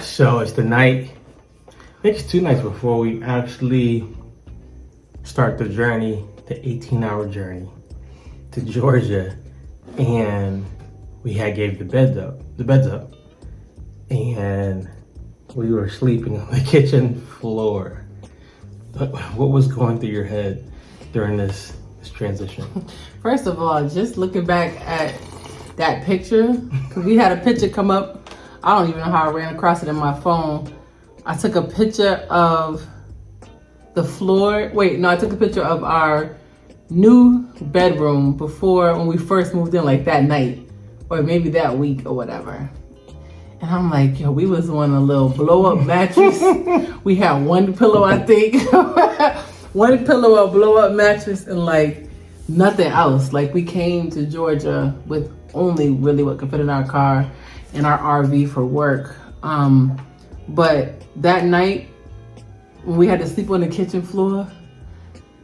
So it's the night, I think it's 2 nights before we actually start the journey, the 18-hour journey to Georgia. And we had gave the beds up, and we were sleeping on the kitchen floor. What was going through your head during this transition? First of all, just looking back at that picture, because we had a picture come up. I don't even know how I ran across it in my phone. I took a picture of the floor. I took a picture of our new bedroom before when we first moved in, like that night, or maybe that week or whatever. And I'm like, yo, we was on a little blow up mattress. We had one pillow, I think. One pillow, a blow up mattress, and like nothing else. Like we came to Georgia with only really what could fit in our car and our RV for work. But that night when we had to sleep on the kitchen floor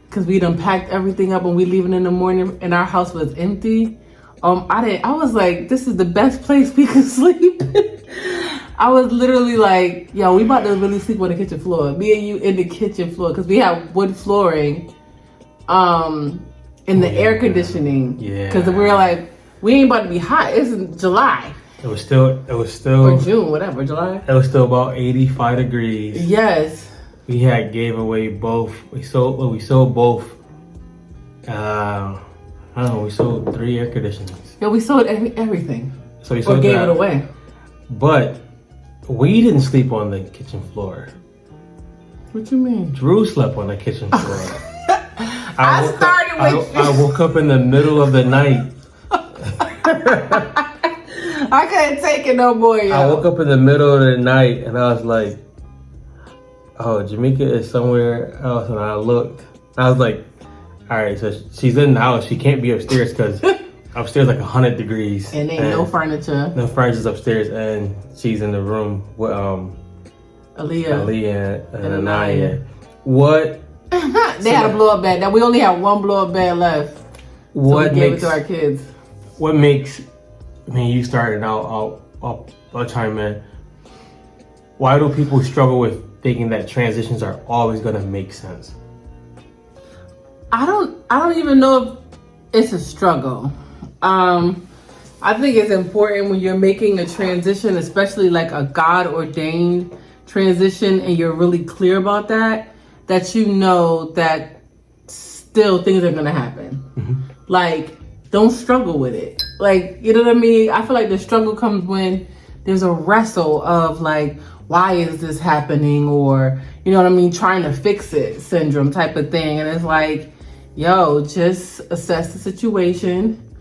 because we'd unpacked everything up and we leaving in the morning and our house was empty. I was like, this is the best place we could sleep. I was literally like, yo, we about to really sleep on the kitchen floor. Me and you in the kitchen floor because we have wood flooring in the air conditioning. Yeah. Because we were like, we ain't about to be hot. It's in July. It was still Or June, whatever, July. It was still about 85 degrees. Yes. We had gave away both. We sold both. I don't know. We sold 3 air conditioners. Yeah, we sold everything. So we sold or gave that. it away. But we didn't sleep on the kitchen floor. What you mean? Drew slept on the kitchen floor. I woke up in the middle of the night. I couldn't take it no more, yo. I woke up in the middle of the night and I was like, oh, Jamaica is somewhere else. And I looked. I was like, all right, so she's in the house. She can't be upstairs because upstairs like 100 degrees. And ain't no furniture. No furniture's upstairs, and she's in the room with Aaliyah and Anaya. What? They had a blow up bed. Now we only have one blow up bed left. So we gave it to our kids. What makes? I mean, you started out. I'll chime in. Why do people struggle with thinking that transitions are always going to make sense? I don't even know if it's a struggle. I think it's important when you're making a transition, especially like a God ordained transition, and you're really clear about that you know that still things are gonna happen. Mm-hmm. Like, don't struggle with it. Like, you know what I mean? I feel like the struggle comes when there's a wrestle of like, why is this happening? Or, you know what I mean? Trying to fix it syndrome type of thing. And it's like, yo, just assess the situation,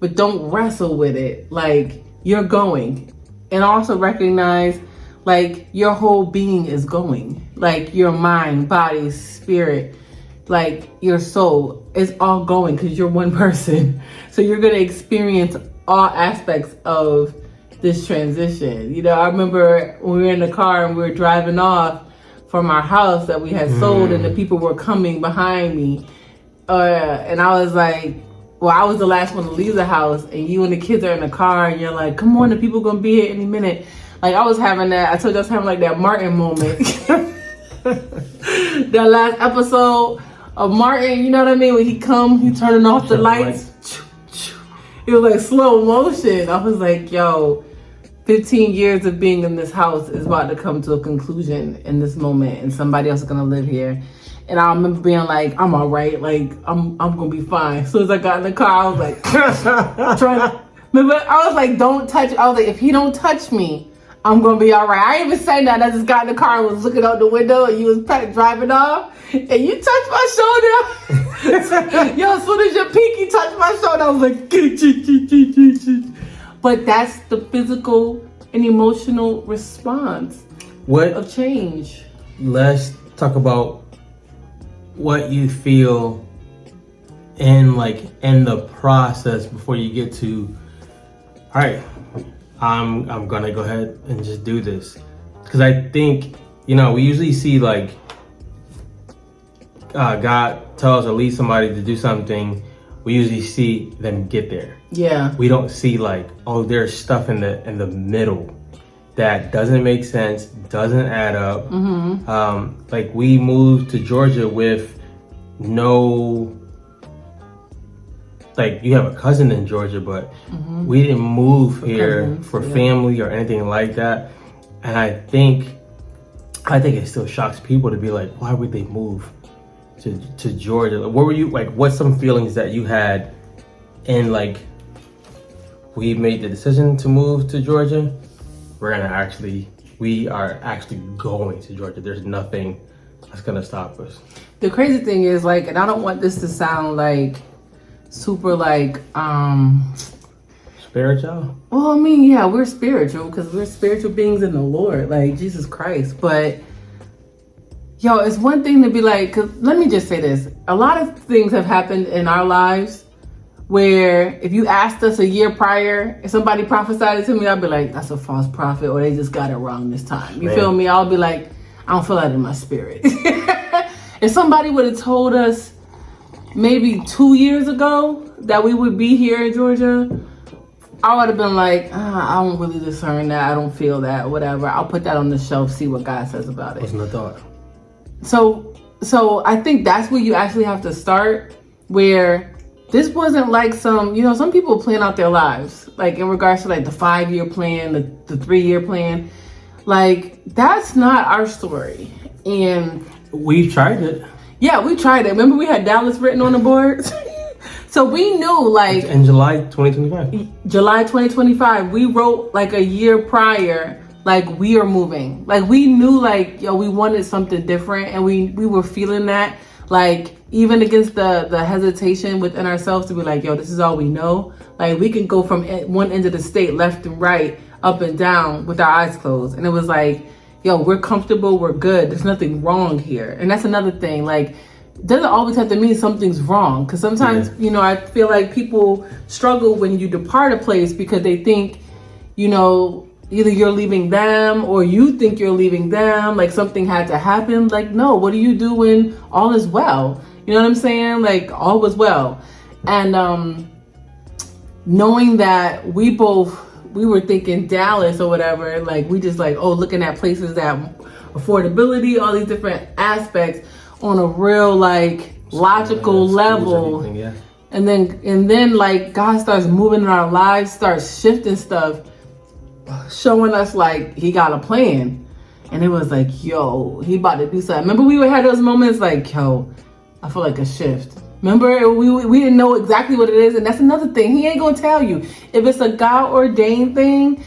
but don't wrestle with it. Like, you're going. And also recognize, like, your whole being is going. Like, your mind, body, spirit, like, your soul is all going because you're one person. So you're going to experience all aspects of this transition. You know, I remember when we were in the car and we were driving off from our house that we had sold and the people were coming behind me. And I was like, well, I was the last one to leave the house, and you and the kids are in the car, and you're like, come on, the people gonna be here any minute. Like, I was having that, I told you I was having like that Martin moment. That last episode of Martin, you know what I mean? When he turning off the lights. It was like slow motion. I was like, yo, 15 years of being in this house is about to come to a conclusion in this moment, and somebody else is gonna live here. And I remember being like, I'm all right. Like, I'm gonna be fine. As soon as I got in the car, I was like, remember, I was like, don't touch. I was like, if he don't touch me, I'm gonna be all right. I ain't even saying that. I just got in the car and was looking out the window, and you was driving off, and you touched my shoulder. Yo, as soon as your pinky touched my shoulder, I was like, but that's the physical and emotional response of change. Let's talk about what you feel in the process before you get to, all right, I'm gonna go ahead and just do this. Because I think, we usually see like God tells at least somebody to do something. We usually see them get there. Yeah. We don't see like, oh, there's stuff in the middle. that doesn't make sense, doesn't add up. Like we moved to Georgia with no, like you have a cousin in Georgia, but we didn't move here cousins, for yeah. family or anything like that. And I think it still shocks people to be like, why would they move to Georgia? What were you like? What's some feelings that you had in like, we made the decision to move to Georgia? We are actually going to Georgia. There's nothing that's gonna stop us. The crazy thing is like, and I don't want this to sound like super like Spiritual? well, I mean, yeah, we're spiritual because we're spiritual beings in the Lord, like Jesus Christ. But yo, it's one thing to be like, cause let me just say this. A lot of things have happened in our lives where if you asked us a year prior, if somebody prophesied it to me, I'd be like, that's a false prophet, or they just got it wrong this time. You feel me? I'll be like, I don't feel that in my spirit. If somebody would have told us maybe 2 years ago that we would be here in Georgia, I would have been like, I don't really discern that. I don't feel that, whatever. I'll put that on the shelf, see what God says about it. Wasn't a thought. So I think that's where you actually have to start, where this wasn't like some people plan out their lives, like in regards to like the 5-year plan, the 3-year plan. Like, that's not our story. And We've tried it. yeah, we tried it. Remember we had Dallas written on the boards? So we knew like In July 2025. July 2025, we wrote like a year prior, like we are moving. Like we knew like, yo, we wanted something different, and we were feeling that, like even against the hesitation within ourselves to be like, yo, this is all we know. Like we can go from one end of the state, left and right, up and down with our eyes closed. And it was like, yo, we're comfortable, we're good. There's nothing wrong here. And that's another thing. Like, it doesn't always have to mean something's wrong. Because sometimes, I feel like people struggle when you depart a place because they think, either you're leaving them or you think you're leaving them. Like something had to happen. Like, no, what do you do when all is well? You know what I'm saying? Like all was well. And knowing that we were thinking Dallas or whatever, like we just like, looking at places that affordability, all these different aspects on a real like logical level. And then like God starts moving in our lives, starts shifting stuff, showing us like he got a plan. And it was like, yo, he about to do something. Remember we had those moments like, yo, I feel like a shift. Remember, we didn't know exactly what it is. And that's another thing. He ain't going to tell you. If it's a God ordained thing,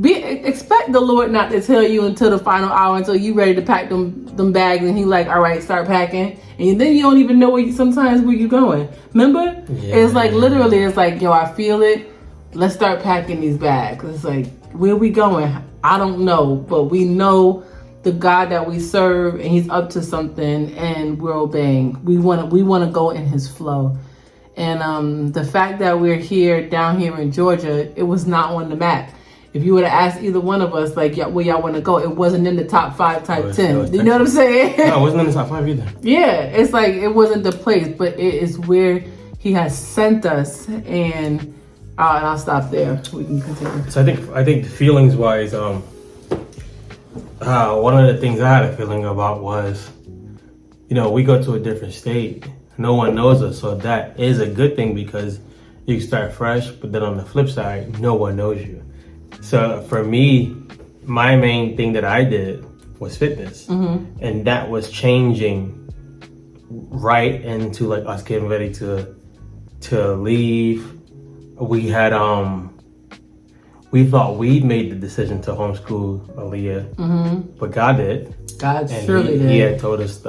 expect the Lord not to tell you until the final hour, until you ready to pack them bags. And he like, all right, start packing. And then you don't even know where you going. Remember? Yeah. It's like, literally, it's like, yo, I feel it. Let's start packing these bags. It's like, where we going? I don't know. But we know the God that we serve, and he's up to something, and we're obeying. We want to go in his flow. And the fact that we're down here in Georgia, it was not on the map. If you would have asked either one of us, like, where y'all want to go, it wasn't in the top 5, type 10. You know what I'm saying? No, it wasn't in the top 5 either. Yeah, it's like, it wasn't the place, but it is where he has sent us. And I'll stop there. We can continue. So I think feelings wise, one of the things I had a feeling about was, we go to a different state. No one knows us, so that is a good thing because you can start fresh. But then on the flip side, no one knows you. So for me, my main thing that I did was fitness, and that was changing right into like us getting ready to leave. We had we thought we'd made the decision to homeschool Aaliyah, but God did. God and surely did. He had told us,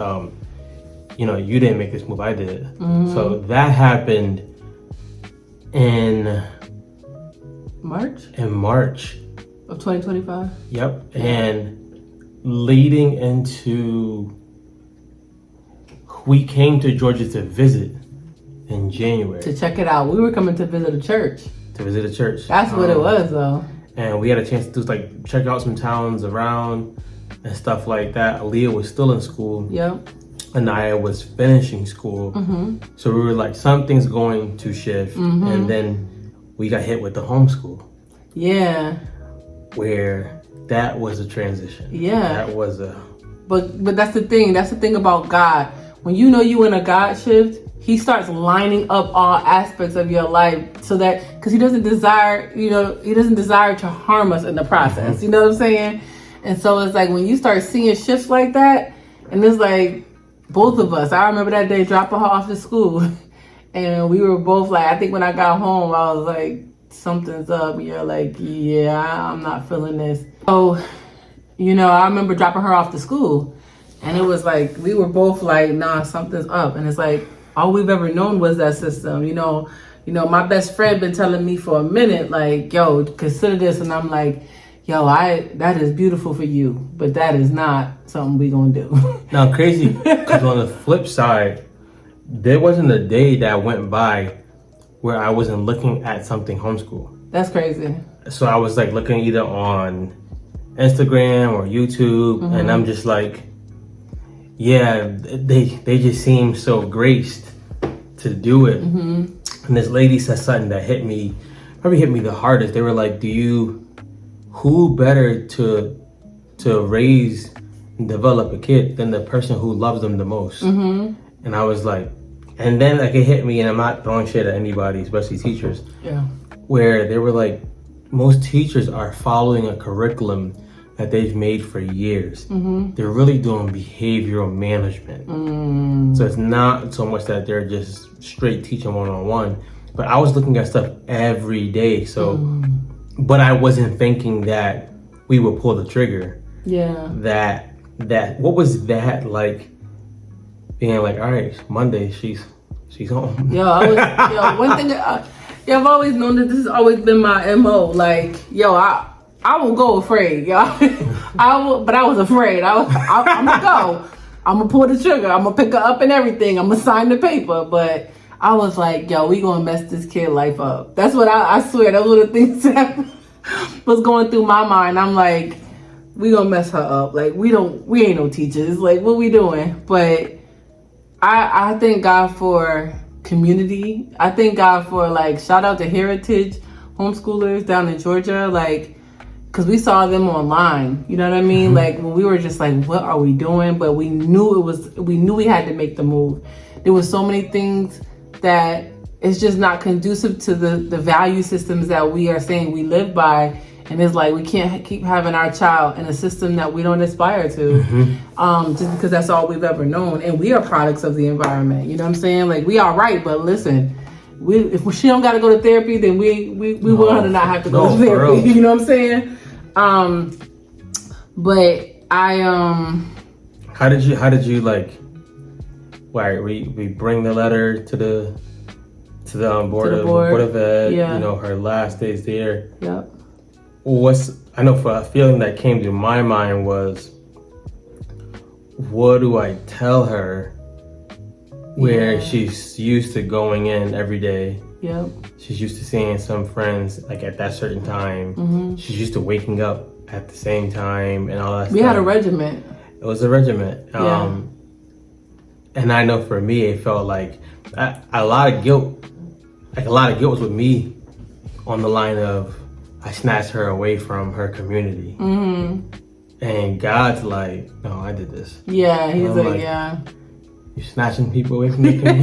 you didn't make this move, I did. So that happened in March? In March. Of 2025? Yep. And leading into, we came to Georgia to visit in January. To check it out. We were coming to visit a church. That's what it was, though. And we had a chance to like check out some towns around and stuff like that. Aaliyah was still in school. Yep. Anaya was finishing school. So we were like, something's going to shift. And then we got hit with the homeschool. Yeah. Where that was a transition. Yeah. That was a... But that's the thing. That's the thing about God. When you know you in a God shift, he starts lining up all aspects of your life so that, because he doesn't desire to harm us in the process. You know what I'm saying? And so it's like when you start seeing shifts like that, and it's like both of us, I remember that day dropping her off to school and we were both like, I think when I got home, I was like, something's up. You're like, yeah, I'm not feeling this. So, I remember dropping her off to school and it was like, we were both like, nah, something's up. And it's like, all we've ever known was that system. My best friend been telling me for a minute, like, yo, consider this. And I'm like, yo, that is beautiful for you, but that is not something we gonna do. Now, crazy, because on the flip side, there wasn't a day that went by where I wasn't looking at something homeschool. That's crazy. So I was like looking either on Instagram or YouTube, and I'm just like, yeah, they just seem so graced to do it. And this lady said something that probably hit me the hardest. They were like, who better to raise and develop a kid than the person who loves them the most? And I was like, and then like it hit me, and I'm not throwing shit at anybody, especially teachers, where they were like, most teachers are following a curriculum that they've made for years. They're really doing behavioral management. So it's not so much that they're just straight teaching one-on-one, but I was looking at stuff every day. So, but I wasn't thinking that we would pull the trigger. Yeah. That what was that like? Being like, all right, Monday, she's home. One thing. I've always known that this has always been my MO. Like, I will go afraid, y'all. But I was afraid. I'm gonna go. I'm gonna pull the trigger. I'm gonna pick her up and everything. I'm gonna sign the paper. But I was like, we gonna mess this kid life up. That's what I swear. Those were the things that was going through my mind. I'm like, we gonna mess her up. Like, we ain't no teachers. Like, what we doing? But I thank God for community. I thank God for, like, shout out to Heritage homeschoolers down in Georgia, like, because we saw them online, you know what I mean? Like, when we were just like, what are we doing? But we knew we had to make the move. There were so many things that it's just not conducive to the value systems that we are saying we live by. And it's like, we can't keep having our child in a system that we don't aspire to, just because that's all we've ever known. And we are products of the environment. You know what I'm saying? Like, we are right, but listen, if she don't got to go to therapy, then we want her to not have to go to therapy. You know what I'm saying? But I How did you like? Why we bring the letter to the board of ed. Yeah. Her last days there. Yep. I know for a feeling that came to my mind was, what do I tell her where she's used to going in every day? Yep. She's used to seeing some friends like at that certain time. She's used to waking up at the same time and all that stuff. We had a regiment. It was a regiment. And I know for me, it felt like a lot of guilt. Like, a lot of guilt was with me on the line of, I snatched her away from her community. And God's like, no, I did this. Yeah, he's like, you're snatching people away from the community?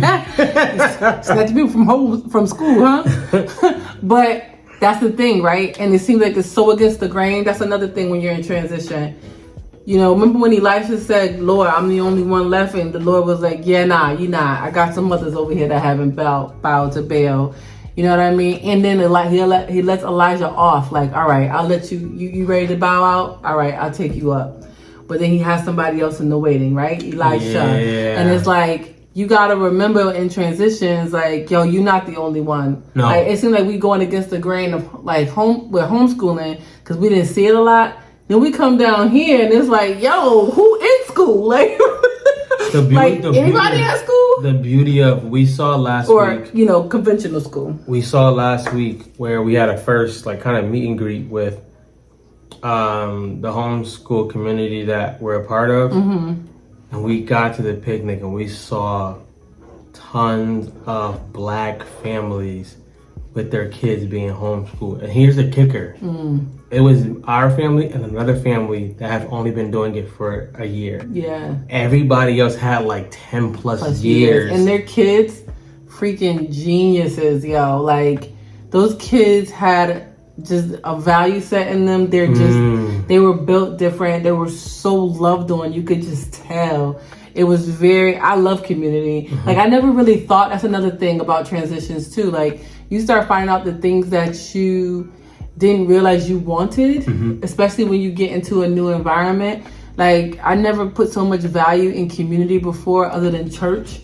Snatching people from school, huh? But that's the thing, right? And it seems like it's so against the grain. That's another thing when you're in transition. Remember when Elisha said, Lord, I'm the only one left? And the Lord was like, yeah, nah, you're not. I got some others over here that haven't bowed to Baal. You know what I mean? And then he lets Elijah off. Like, all right, I'll let you ready to bow out? All right, I'll take you up. But then he has somebody else in the waiting, right? Elisha. Yeah. And it's like, you got to remember in transitions, like, you're not the only one. No. Like, it seems like we going against the grain of, like, we're homeschooling because we didn't see it a lot. Then we come down here and it's like, who in school? Like, anybody at school? The beauty of, we saw last week. Or, conventional school. We saw last week where we had a first, like, kind of meet and greet with the homeschool community that we're a part of. And we got to the picnic and we saw tons of Black families with their kids being homeschooled. And here's the kicker. it was our family and another family that have only been doing it for a year. Yeah. Everybody else had like 10 plus years. And their kids, freaking geniuses, yo. Like, those kids had just a value set in them. They were built different. They were so loved on. You could just tell. It was I love community. Like, I never really thought, that's another thing about transitions too. Like, you start finding out the things that you didn't realize you wanted, especially when you get into a new environment. Like, I never put so much value in community before other than church.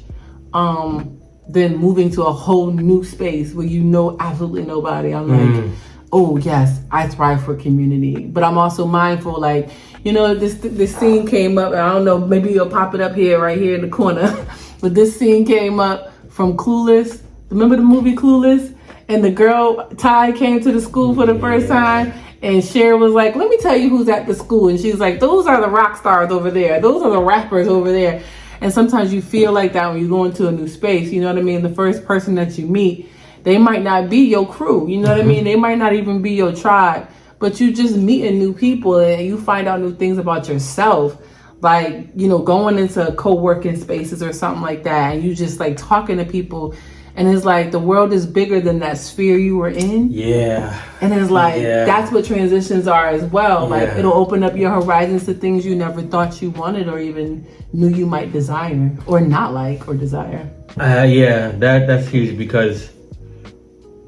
Then moving to a whole new space where you know absolutely nobody. I'm like, oh yes, I thrive for community. But I'm also mindful, like, you know, this scene came up, and I don't know, maybe you'll pop it up here, right here in the corner. But this scene came up from Clueless. Remember the movie Clueless? And the girl, Ty, came to the school for the first time, and Cher was like, let me tell you who's at the school. And she's like, those are the rock stars over there. Those are the rappers over there. And sometimes you feel like that when you go into a new space. You know what I mean? The first person that you meet, they might not be your crew. You know what I mean? They might not even be your tribe. But you just meeting new people and you find out new things about yourself. Like, you know, going into co-working spaces or something like that. And you just like talking to people. And it's like the world is bigger than that sphere you were in. Yeah. And it's like, that's what transitions are as well. Like, it'll open up your horizons to things you never thought you wanted or even knew you might desire or not like or desire. That's huge, because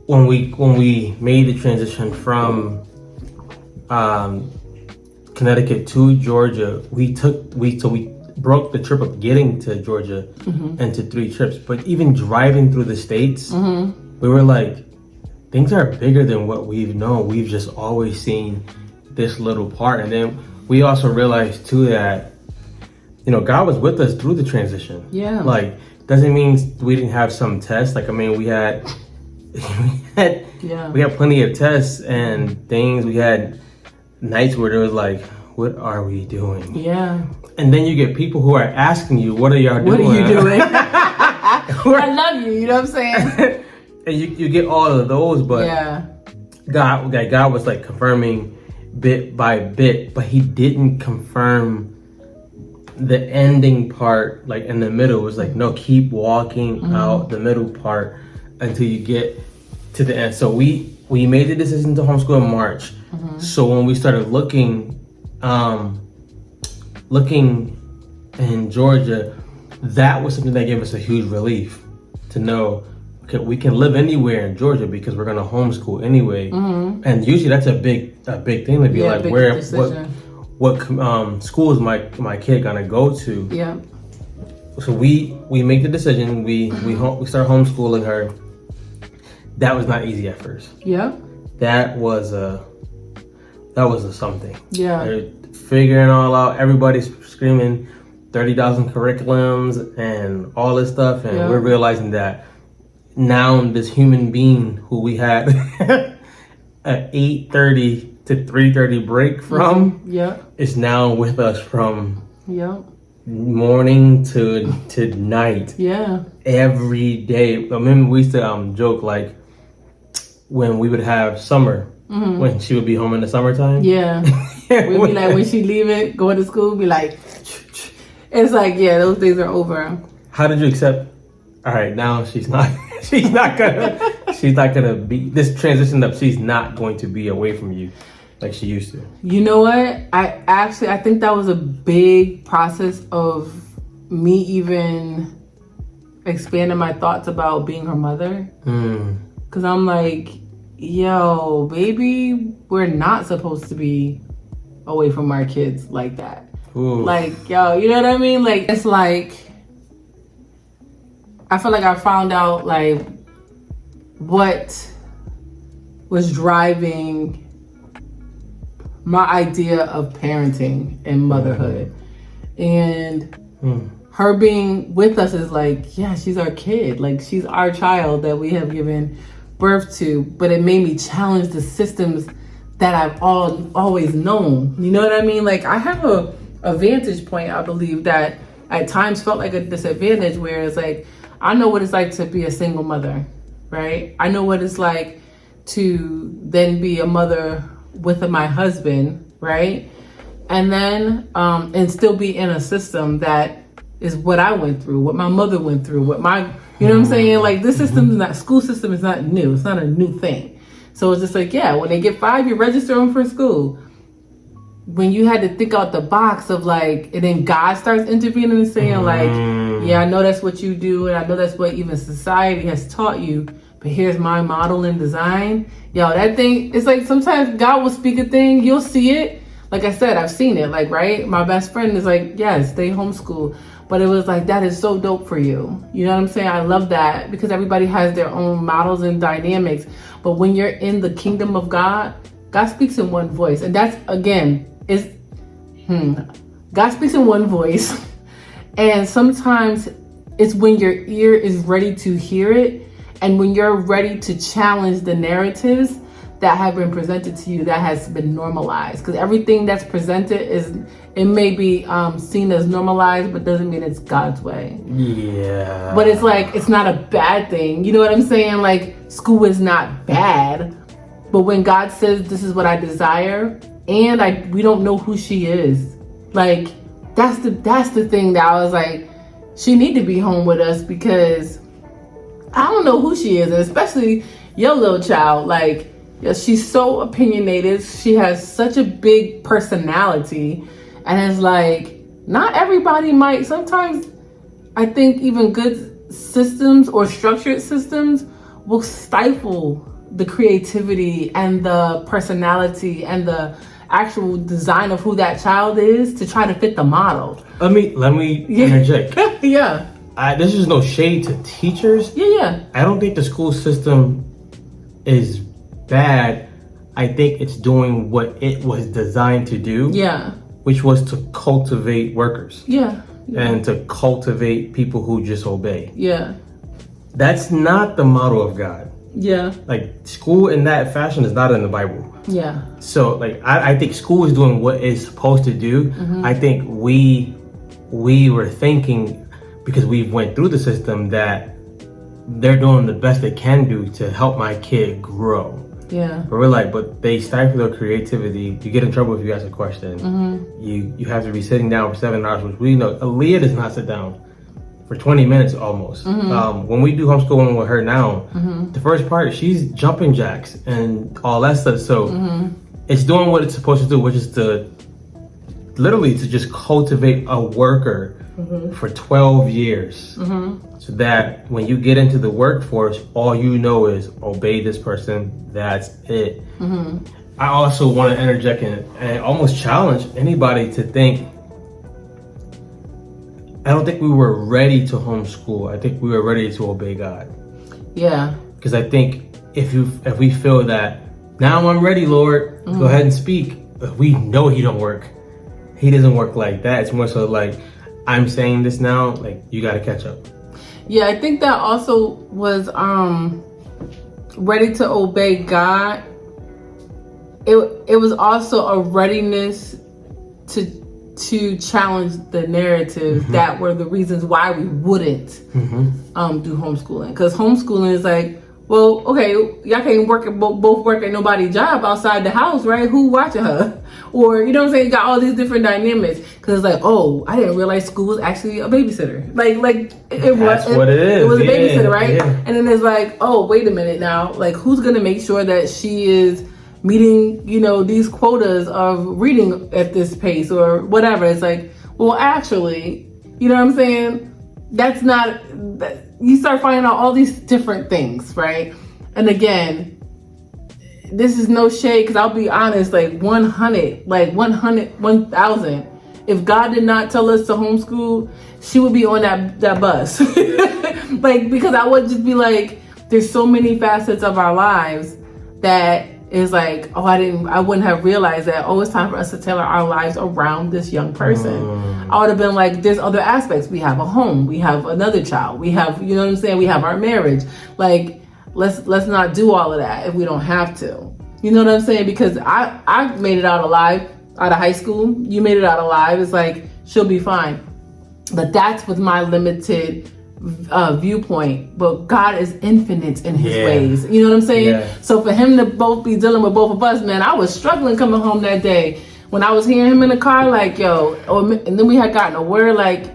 when we made the transition from Connecticut to Georgia, we broke the trip of getting to Georgia into 3 trips. But even driving through the states, we were like, things are bigger than what we've known. We've just always seen this little part. And then we also realized too that, you know, God was with us through the transition. Yeah. Like, doesn't mean we didn't have some tests. Like, I mean, we had plenty of tests and things. We had nights where it was like, what are we doing? Yeah. And then you get people who are asking you, what are y'all doing? What are you doing? I love you, you know what I'm saying? And you get all of those, but God was like confirming bit by bit, but he didn't confirm the ending part, like in the middle. It was like, no, keep walking out the middle part until you get to the end. So we made the decision to homeschool in March. So when we started looking in Georgia, that was something that gave us a huge relief to know, okay, we can live anywhere in Georgia because we're gonna homeschool anyway. And usually that's a big thing to be like, what school is my kid gonna go to? Yeah. So we make the decision. We start homeschooling her. That was not easy at first. Yeah. That was a something. Yeah. They're figuring all out. Everybody's screaming 30,000 curriculums and all this stuff, and we're realizing that now this human being who we had a 8:30 to 3:30 break from is now with us from morning to night. Yeah. Every day. I remember we used to joke, like, when we would have summer, when she would be home in the summertime. Yeah. We'd be like, when she leave it, going to school, be like, it's like, those days are over. How did you accept, all right, now she's not gonna be, this transition up, she's not going to be away from you like she used to? You know what? I think that was a big process of me even expanding my thoughts about being her mother. Because I'm like, yo, baby, we're not supposed to be away from our kids like that. Ooh. Like, yo, you know what I mean? Like, it's like, I feel like I found out, like, what was driving my idea of parenting and motherhood. And her being with us is like, yeah, she's our kid. Like, she's our child that we have given birth to. But it made me challenge the systems that I've always known. You know what I mean? Like, I have a vantage point, I believe, that at times felt like a disadvantage, where it's like, I know what it's like to be a single mother, right? I know what it's like to then be a mother with my husband, right? And then and still be in a system that is what I went through, what my mother went through, what my, you know what I'm saying? Like this system is not, school system is not new. It's not a new thing. So it's just like, yeah, when they get 5, you register them for school. When you had to think out the box of like, and then God starts intervening and saying like, yeah, I know that's what you do. And I know that's what even society has taught you. But here's my model and design. Yo, that thing, it's like sometimes God will speak a thing, you'll see it. Like I said, I've seen it, like, right? My best friend is like, yes, stay homeschool. But it was like, that is so dope for you. You know what I'm saying? I love that because everybody has their own models and dynamics. But when you're in the kingdom of God, God speaks in one voice. And that's, again, God speaks in one voice. And sometimes it's when your ear is ready to hear it. And when you're ready to challenge the narratives that have been presented to you, that has been normalized. Because everything that's presented it may be seen as normalized, but doesn't mean it's God's way. Yeah. But it's like, it's not a bad thing. You know what I'm saying? Like, school is not bad. But when God says, this is what I desire, and we don't know who she is. Like, that's the thing that I was like, she need to be home with us because I don't know who she is, and especially your little child. Like, yeah, she's so opinionated. She has such a big personality, and it's like not everybody might. Sometimes I think even good systems or structured systems will stifle the creativity and the personality and the actual design of who that child is to try to fit the model. Let me interject. Yeah. This is no shade to teachers. Yeah. I don't think the school system is bad. I think it's doing what it was designed to do. Yeah. Which was to cultivate workers. Yeah. And to cultivate people who just obey. Yeah. That's not the model of God. Yeah. Like, school in that fashion is not in the Bible. Yeah. So, like, I think school is doing what it's supposed to do. Mm-hmm. I think we were thinking, because we went through the system, that they're doing the best they can do to help my kid grow. Yeah. But we're like, but they stifle their creativity. You get in trouble if you ask a question. Mm-hmm. You have to be sitting down for 7 hours, which we know Aaliyah does not sit down for 20 minutes almost. Mm-hmm. When we do homeschooling with her now, Mm-hmm. the first part, she's jumping jacks and all that stuff. So Mm-hmm. it's doing what it's supposed to do, which is to literally to just cultivate a worker for 12 years. Mm-hmm. So that when you get into the workforce, all you know is obey this person. That's it. Mm-hmm. I also want to interject and almost challenge anybody to think, I don't think we were ready to homeschool. I think we were ready to obey God. Yeah. Because I think if we feel that, now I'm ready, Lord, go ahead and speak. But we know He don't work. He doesn't work like that. It's more so like, I'm saying this now, like, you got to catch up. Yeah, I think that also was ready to obey God. It was also a readiness to challenge the narratives that were the reasons why we wouldn't do homeschooling. Because homeschooling is like, well, okay, y'all can't both work at nobody's job outside the house, right? Who watching her? Or, you know what I'm saying? You got all these different dynamics. Because it's like, oh, I didn't realize school was actually a babysitter. It was a babysitter, right? Yeah. And then it's like, oh, wait a minute now. Like, who's going to make sure that she is meeting, these quotas of reading at this pace or whatever? It's like, well, actually, you know what I'm saying? That's not... You start finding out all these different things, right? And again, this is no shade, because I'll be honest, 1,000. If God did not tell us to homeschool, she would be on that bus. Because I would just be like, there's so many facets of our lives that is like, oh, I wouldn't have realized that, oh, it's time for us to tailor our lives around this young person. I would have been like, there's other aspects. We have a home, we have another child, we have, you know what I'm saying? We have our marriage. Like, let's not do all of that if we don't have to. You know what I'm saying? Because I made it out alive out of high school. You made it out alive. It's like, she'll be fine. But that's with my limited viewpoint, but God is infinite in His Yeah. ways. You know what I'm saying? Yeah. So for Him to both be dealing with both of us, man, I was struggling coming home that day when I was hearing Him in the car, like, yo. And then we had gotten a word, like,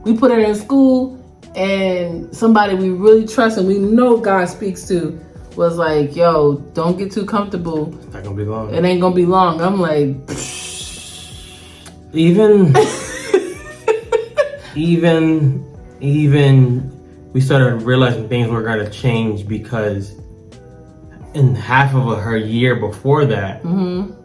we put her in school, and somebody we really trust and we know God speaks to was like, yo, don't get too comfortable. It's not gonna be long. It ain't gonna be long. I'm like, even we started realizing things were gonna change because in half of her year before that,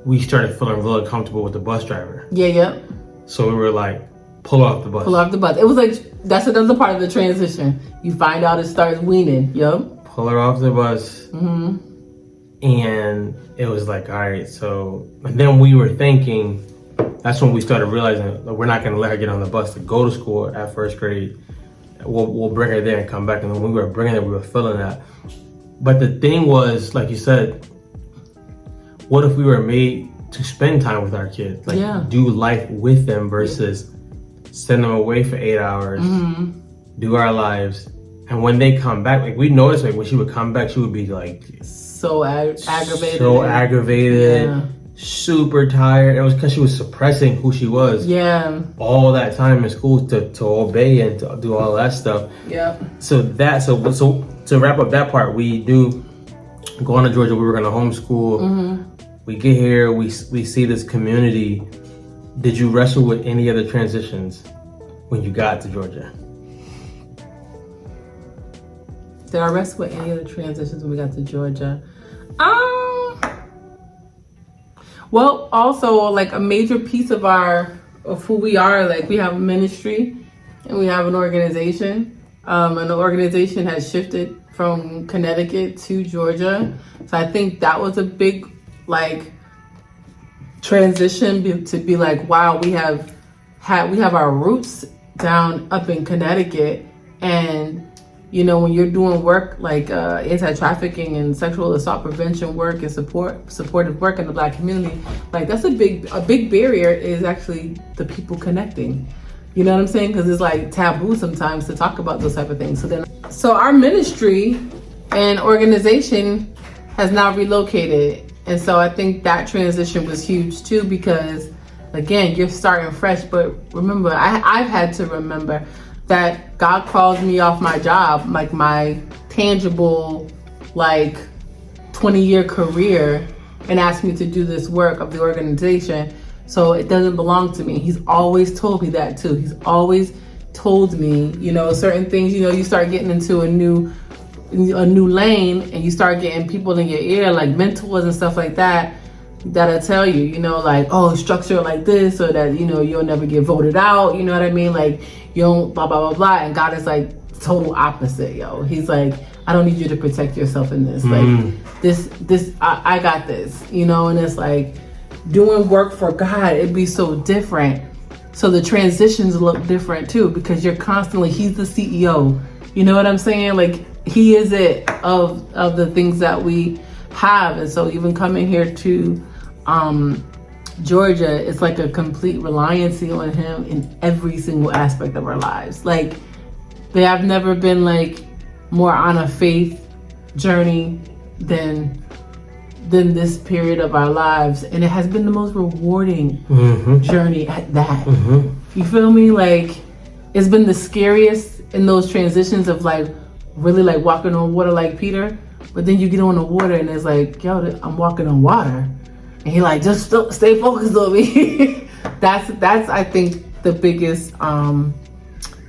we started feeling really comfortable with the bus driver. yeah. So we were like, pull off the bus. Pull off the bus. It was like, that's another part of the transition. You find out it starts weaning. Yup. Pull her off the bus. And it was like, all right, so, and then we were thinking, that's when we started realizing that we're not going to let her get on the bus to go to school at first grade. We'll bring her there and come back. And when we were bringing her, we were feeling that. But the thing was, like you said, what if we were made to spend time with our kids? Like, do life with them versus send them away for 8 hours, do our lives. And when they come back, like we noticed, like when she would come back, she would be like so aggravated. So aggravated, super tired. It was because she was suppressing who she was. Yeah. All that time in school to obey and to do all that stuff. Yeah. So to wrap up that part, we do go on to Georgia. We were going to homeschool. We get here, we see this community. Did you wrestle with any other transitions when you got to Georgia? Did I wrestle with any other transitions when we got to Georgia? Well, also like a major piece of who we are, like we have a ministry and we have an organization. And the organization has shifted from Connecticut to Georgia. So I think that was a big like transition to be like, wow, we have our roots down up in Connecticut, and you know, when you're doing work like anti-trafficking and sexual assault prevention work and supportive work in the Black community, like that's a big barrier is actually the people connecting. You know what I'm saying? Because it's like taboo sometimes to talk about those type of things. So our ministry and organization has now relocated, and so I think that transition was huge too, because again, you're starting fresh. But remember, I've had to remember that God called me off my job, like my tangible, like 20-year career, and asked me to do this work of the organization. So it doesn't belong to me. He's always told me that too. He's always told me, you know, certain things, you know, you start getting into a new lane and you start getting people in your ear, like mentors and stuff like that, that'll tell you, you know, like, oh, structure like this, or that, you know, you'll never get voted out. You know what I mean? Like, you don't blah, blah, blah, blah. And God is like total opposite, yo. He's like, I don't need you to protect yourself in this. Like I got this, you know, and it's like doing work for God, it'd be so different. So the transitions look different too, because you're constantly, he's the CEO. You know what I'm saying? Like he is it of the things that we have. And so even coming here to Georgia, it's like a complete reliance on him in every single aspect of our lives. Like they have never been like more on a faith journey than this period of our lives, and it has been the most rewarding journey at that. You feel me? Like it's been the scariest in those transitions of like really like walking on water like Peter, but then you get on the water and it's like, yo, I'm walking on water, and he like, just stay focused on me. that's I think the biggest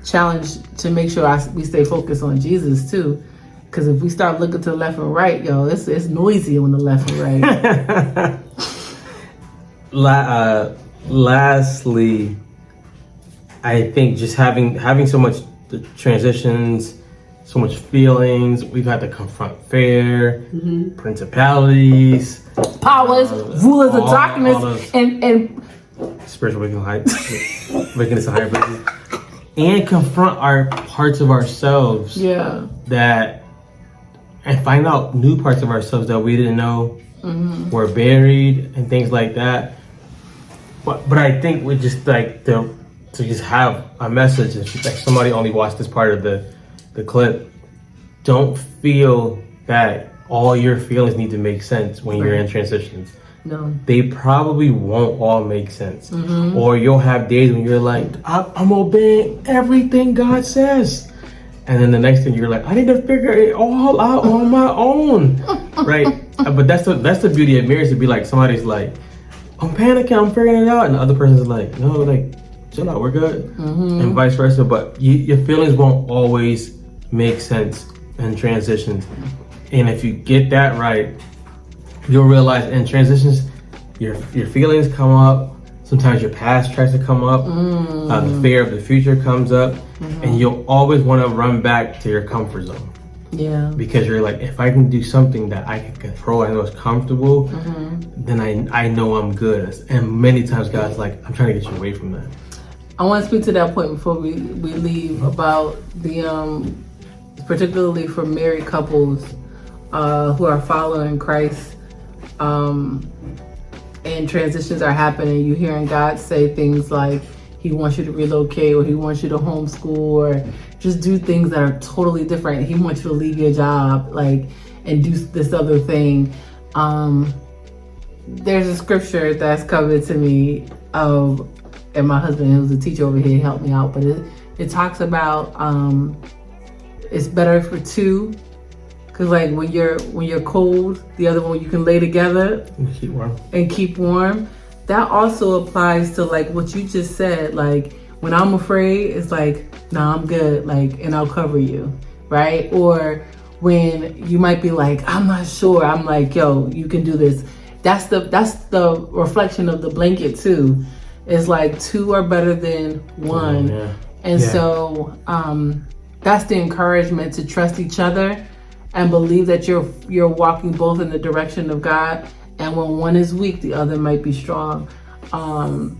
challenge, to make sure we stay focused on Jesus too. Because if we start looking to the left and right, yo, it's noisy on the left and right. Lastly, I think just having so much the transitions, so much feelings, we've had to confront fear, principalities, powers, rulers of darkness, and spiritual wickedness in higher places, and confront our parts of ourselves. Yeah. And find out new parts of ourselves that we didn't know were buried and things like that. But I think we just like to just have a message, and like somebody only watched this part of the the clip, don't feel that all your feelings need to make sense when you're in transitions. No. They probably won't all make sense. Or you'll have days when you're like, I'm obeying everything God says. And then the next thing you're like, I need to figure it all out on my own. Right? But that's the beauty of marriage, to be like, somebody's like, I'm panicking, I'm figuring it out. And the other person's like, no, like, chill out, we're good. And vice versa. But your feelings won't always make sense in transitions. And if you get that right, you'll realize in transitions, your feelings come up. Sometimes your past tries to come up. The fear of the future comes up. And you'll always want to run back to your comfort zone. Yeah. Because you're like, if I can do something that I can control, I know it's comfortable, then I know I'm good. And many times God's like, I'm trying to get you away from that. I want to speak to that point before we leave about the, particularly for married couples who are following Christ, and transitions are happening. You hearing God say things like He wants you to relocate, or He wants you to homeschool, or just do things that are totally different. He wants you to leave your job, like, and do this other thing. There's a scripture that's coming to me of, and my husband, who's a teacher over here, helped me out, but it talks about it's better for two, because like when you're cold, the other one you can lay together and keep warm. That also applies to like what you just said. Like when I'm afraid, it's like, nah, I'm good, like, and I'll cover you, right? Or when you might be like, I'm not sure, I'm like, yo, you can do this. That's the reflection of the blanket too. It's like two are better than one. So that's the encouragement to trust each other and believe that you're walking both in the direction of God. And when one is weak, the other might be strong. And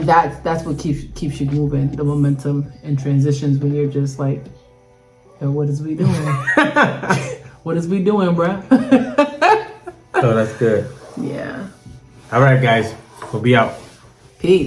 that's what keeps you moving, the momentum and transitions, when you're just like, yo, what is we doing? What is we doing, bruh? Oh, that's good. Yeah. All right, guys, we'll be out. Peace.